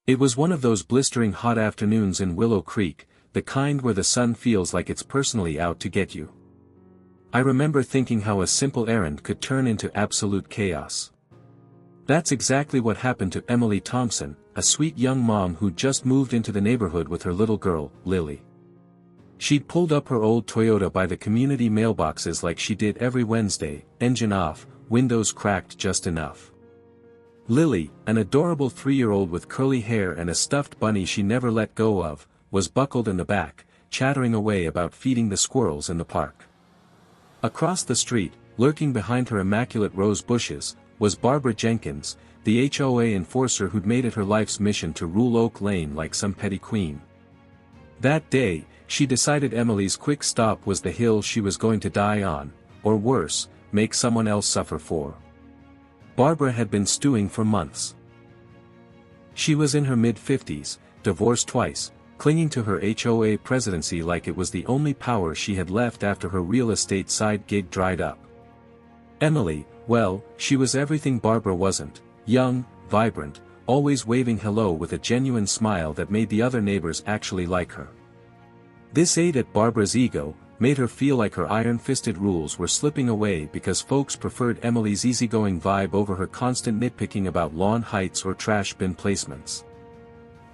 It was one of those blistering hot afternoons in Willow Creek, the kind where the sun feels like it's personally out to get you. I remember thinking how a simple errand could turn into absolute chaos. That's exactly what happened to Emily Thompson, a sweet young mom who'd just moved into the neighborhood with her little girl, Lily. She'd pulled up her old Toyota by the community mailboxes like she did every Wednesday, engine off, windows cracked just enough. Lily, an adorable 3-year-old with curly hair and a stuffed bunny she never let go of, was buckled in the back, chattering away about feeding the squirrels in the park. Across the street, lurking behind her immaculate rose bushes, was Barbara Jenkins, the HOA enforcer who'd made it her life's mission to rule Oak Lane like some petty queen. That day, she decided Emily's quick stop was the hill she was going to die on, or worse, make someone else suffer for. Barbara had been stewing for months. She was in her mid-50s, divorced twice, clinging to her HOA presidency like it was the only power she had left after her real estate side gig dried up. Emily, well, she was everything Barbara wasn't: young, vibrant, always waving hello with a genuine smile that made the other neighbors actually like her. This ate at Barbara's ego, made her feel like her iron-fisted rules were slipping away because folks preferred Emily's easygoing vibe over her constant nitpicking about lawn heights or trash bin placements.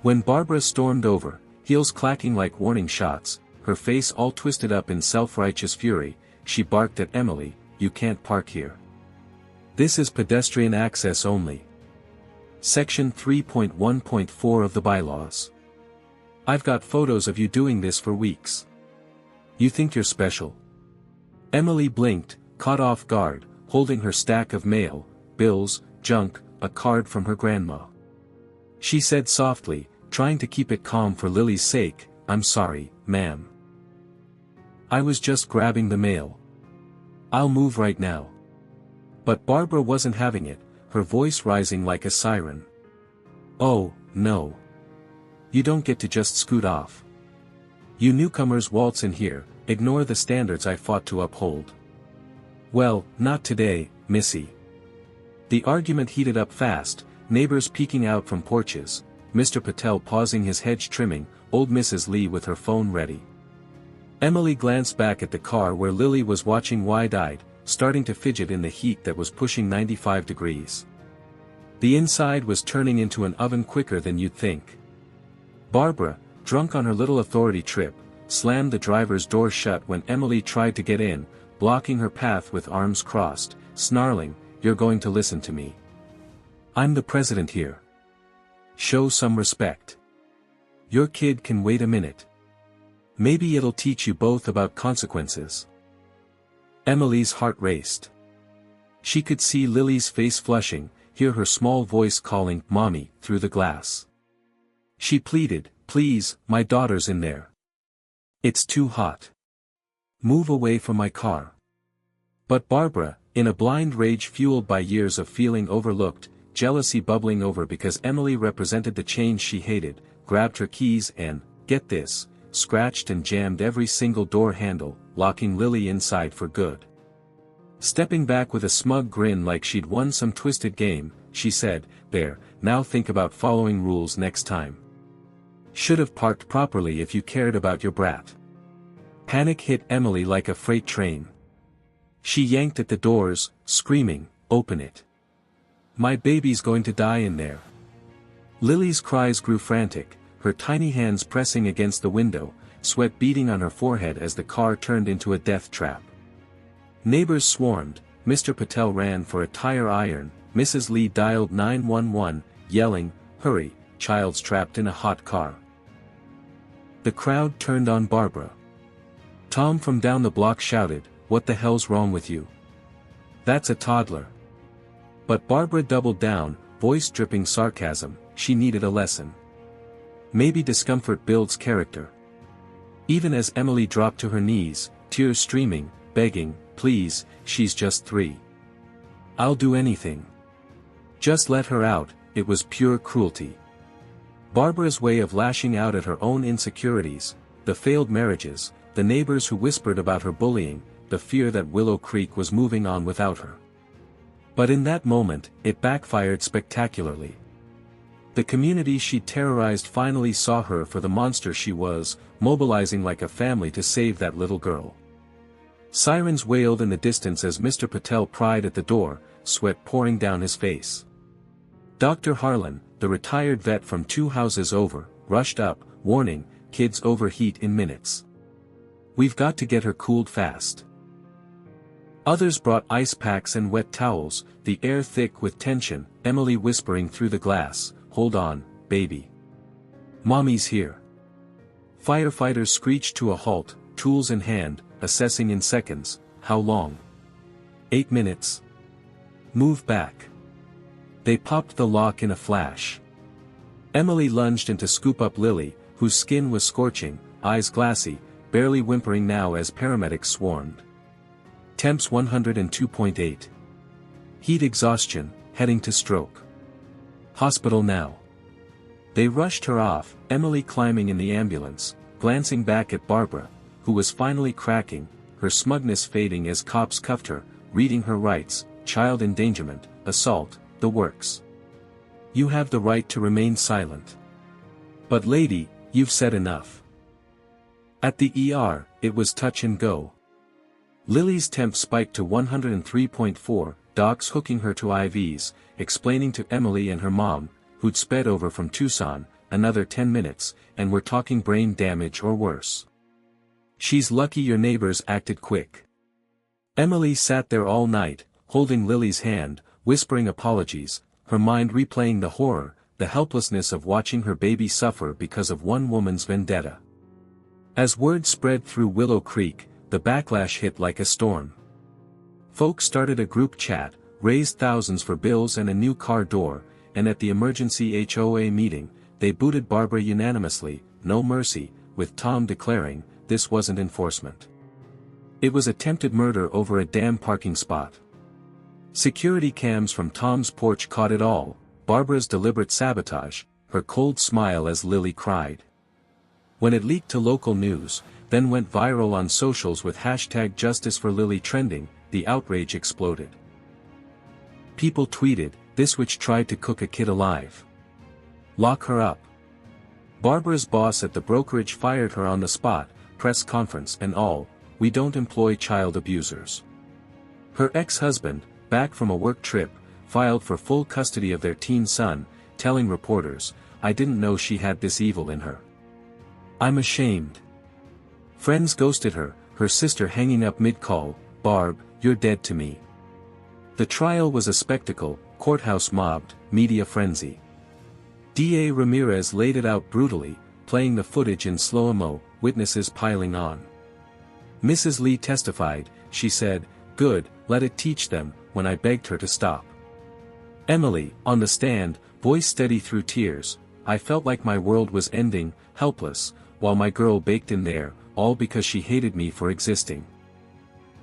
When Barbara stormed over, heels clacking like warning shots, her face all twisted up in self-righteous fury, she barked at Emily, "You can't park here. This is pedestrian access only. Section 3.1.4 of the bylaws. I've got photos of you doing this for weeks. You think you're special?" Emily blinked, caught off guard, holding her stack of mail, bills, junk, a card from her grandma. She said softly, trying to keep it calm for Lily's sake, "I'm sorry, ma'am. I was just grabbing the mail. I'll move right now." But Barbara wasn't having it, her voice rising like a siren. "Oh, no. You don't get to just scoot off. You newcomers waltz in here, ignore the standards I fought to uphold." "Well, not today, missy." The argument heated up fast, neighbors peeking out from porches, Mr. Patel pausing his hedge trimming, old Mrs. Lee with her phone ready. Emily glanced back at the car where Lily was watching wide-eyed, starting to fidget in the heat that was pushing 95 degrees. The inside was turning into an oven quicker than you'd think. Barbara, drunk on her little authority trip, slammed the driver's door shut when Emily tried to get in, blocking her path with arms crossed, snarling, "You're going to listen to me. I'm the president here. Show some respect. Your kid can wait a minute. Maybe it'll teach you both about consequences." Emily's heart raced. She could see Lily's face flushing, hear her small voice calling, "Mommy," through the glass. She pleaded, "Please, my daughter's in there. It's too hot. Move away from my car." But Barbara, in a blind rage fueled by years of feeling overlooked, jealousy bubbling over because Emily represented the change she hated, grabbed her keys and, get this, scratched and jammed every single door handle, locking Lily inside for good. Stepping back with a smug grin like she'd won some twisted game, she said, "There, now think about following rules next time. Should have parked properly if you cared about your brat." Panic hit Emily like a freight train. She yanked at the doors, screaming, "Open it. My baby's going to die in there." Lily's cries grew frantic, her tiny hands pressing against the window, sweat beading on her forehead as the car turned into a death trap. Neighbors swarmed, Mr. Patel ran for a tire iron, Mrs. Lee dialed 911, yelling, "Hurry, child's trapped in a hot car." The crowd turned on Barbara. Tom from down the block shouted, "What the hell's wrong with you? That's a toddler." But Barbara doubled down, voice dripping sarcasm, she needed a lesson. Maybe discomfort builds character. Even as Emily dropped to her knees, tears streaming, begging, "Please, she's just 3. I'll do anything. Just let her out," it was pure cruelty. Barbara's way of lashing out at her own insecurities, the failed marriages, the neighbors who whispered about her bullying, the fear that Willow Creek was moving on without her. But in that moment, it backfired spectacularly. The community she terrorized finally saw her for the monster she was, mobilizing like a family to save that little girl. Sirens wailed in the distance as Mr. Patel pried at the door, sweat pouring down his face. Dr. Harlan, the retired vet from 2 houses over, rushed up, warning, "Kids overheat in minutes. We've got to get her cooled fast." Others brought ice packs and wet towels, the air thick with tension, Emily whispering through the glass, "Hold on, baby. Mommy's here." Firefighters screeched to a halt, tools in hand, assessing in seconds. "How long?" 8 minutes. "Move back." They popped the lock in a flash. Emily lunged in to scoop up Lily, whose skin was scorching, eyes glassy, barely whimpering now as paramedics swarmed. Temps 102.8. Heat exhaustion, heading to stroke. Hospital now. They rushed her off, Emily climbing in the ambulance, glancing back at Barbara, who was finally cracking, her smugness fading as cops cuffed her, reading her rights, child endangerment, assault, the works. "You have the right to remain silent. But lady, you've said enough." At the ER, it was touch and go. Lily's temp spiked to 103.4, docs hooking her to IVs, explaining to Emily and her mom, who'd sped over from Tucson, another 10 minutes, and were talking brain damage or worse. "She's lucky your neighbors acted quick." Emily sat there all night, holding Lily's hand, whispering apologies, her mind replaying the horror, the helplessness of watching her baby suffer because of one woman's vendetta. As word spread through Willow Creek, the backlash hit like a storm. Folks started a group chat, raised thousands for bills and a new car door, and at the emergency HOA meeting, they booted Barbara unanimously, no mercy, with Tom declaring, this wasn't enforcement. It was attempted murder over a damn parking spot. Security cams from Tom's porch caught it all, Barbara's deliberate sabotage, her cold smile as Lily cried. When it leaked to local news, then went viral on socials with hashtag Justice for Lily trending, the outrage exploded. People tweeted, "This witch tried to cook a kid alive. Lock her up." Barbara's boss at the brokerage fired her on the spot, press conference and all, "We don't employ child abusers." Her ex-husband, back from a work trip, filed for full custody of their teen son, telling reporters, "I didn't know she had this evil in her. I'm ashamed." Friends ghosted her, her sister hanging up mid-call, "Barb, you're dead to me." The trial was a spectacle, courthouse mobbed, media frenzy. DA Ramirez laid it out brutally, playing the footage in slow-mo, witnesses piling on. Mrs. Lee testified, she said, "Good, let it teach them," when I begged her to stop. Emily, on the stand, voice steady through tears, "I felt like my world was ending, helpless, while my girl baked in there, all because she hated me for existing."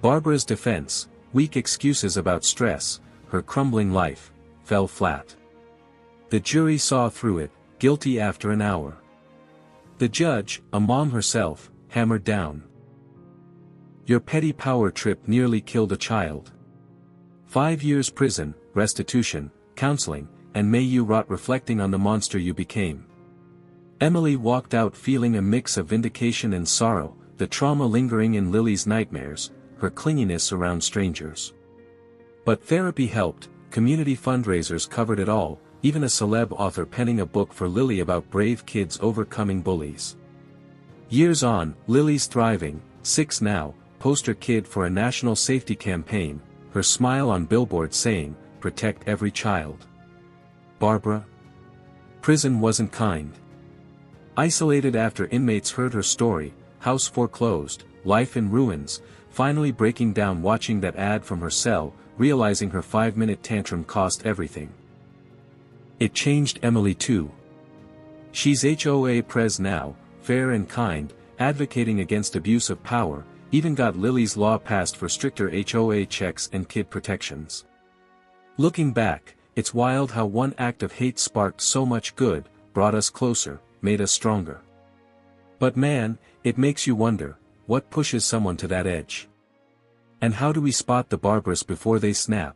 Barbara's defense, weak excuses about stress, her crumbling life, fell flat. The jury saw through it, guilty after an hour. The judge, a mom herself, hammered down. "Your petty power trip nearly killed a child. 5 years prison, restitution, counseling, and may you rot reflecting on the monster you became." Emily walked out feeling a mix of vindication and sorrow, the trauma lingering in Lily's nightmares, her clinginess around strangers. But therapy helped, community fundraisers covered it all, even a celeb author penning a book for Lily about brave kids overcoming bullies. Years on, Lily's thriving, 6 now, poster kid for a national safety campaign, her smile on billboards saying, "Protect every child." Barbara? Prison wasn't kind. Isolated after inmates heard her story, house foreclosed, life in ruins, finally breaking down watching that ad from her cell, realizing her 5-minute tantrum cost everything. It changed Emily too. She's HOA pres now, fair and kind, advocating against abuse of power, even got Lily's law passed for stricter HOA checks and kid protections. Looking back, it's wild how one act of hate sparked so much good, brought us closer, made us stronger. But man, it makes you wonder, what pushes someone to that edge? And how do we spot the barbarous before they snap?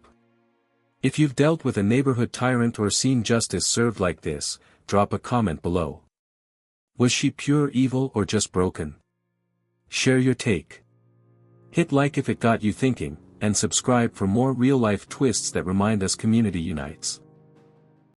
If you've dealt with a neighborhood tyrant or seen justice served like this, drop a comment below. Was she pure evil or just broken? Share your take. Hit like if it got you thinking, and subscribe for more real-life twists that remind us community unites.